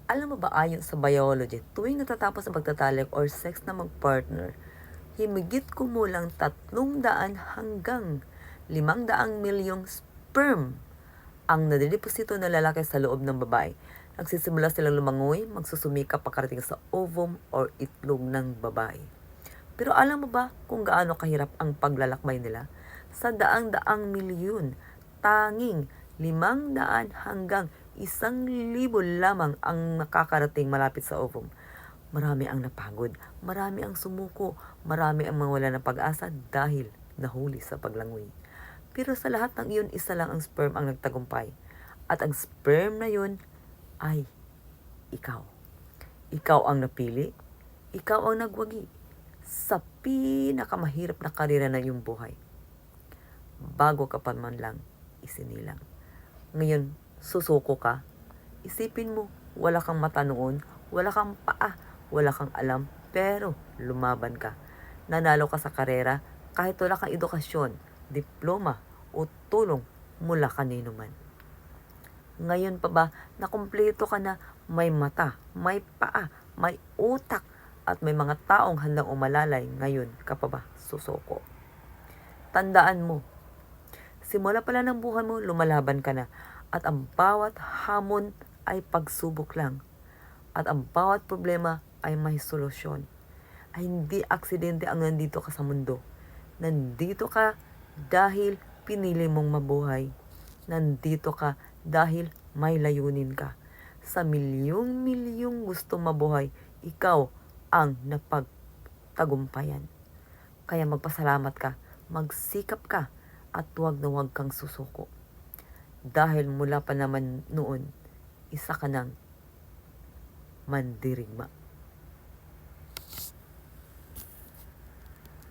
Alam mo ba, ayon sa biology, tuwing natatapos ang pagtatalik or sex na mag-partner, himigit kumulang 300 hanggang 500 milyong sperm ang nadideposito ng lalaki sa loob ng babae. Nagsisimula silang lumangoy, magsusumikap pakarating sa ovum or itlog ng babae. Pero alam mo ba kung gaano kahirap ang paglalakbay nila? Sa daang-daang milyon, tanging 500 hanggang 1,000 lamang ang nakakarating malapit sa ovum. Marami ang napagod, marami ang sumuko, marami ang mawala ng pag-asa dahil nahuli sa paglangoy. Pero sa lahat ng iyon, isa lang ang sperm ang nagtagumpay. At ang sperm na yun ay ikaw. Ikaw ang napili, ikaw ang nagwagi sa pinakamahirap na karera na iyong buhay. Bago ka pa man lang isinilang. Ngayon, susuko ka. Isipin mo, wala kang mata noon, wala kang paa, wala kang alam, pero lumaban ka. Nanalo ka sa karera kahit wala kang edukasyon, diploma o tulong mula kanino man. Ngayon pa ba na kumpleto ka na, may mata, may paa, may utak, at may mga taong handang umalalay, ngayon ka pa ba susuko? Tandaan mo, simula pala ng buhay mo, lumalaban ka na. At ang bawat hamon ay pagsubok lang. At ang bawat problema ay may solusyon. Ay hindi aksidente ang nandito ka sa mundo. Nandito ka dahil pinili mong mabuhay. Nandito ka dahil may layunin ka. Sa milyong-milyong gusto mabuhay, ikaw ang napagtagumpayan. Kaya magpasalamat ka, magsikap ka, at huwag na huwag kang susuko. Dahil mula pa naman noon, isa ka ng mandirigma.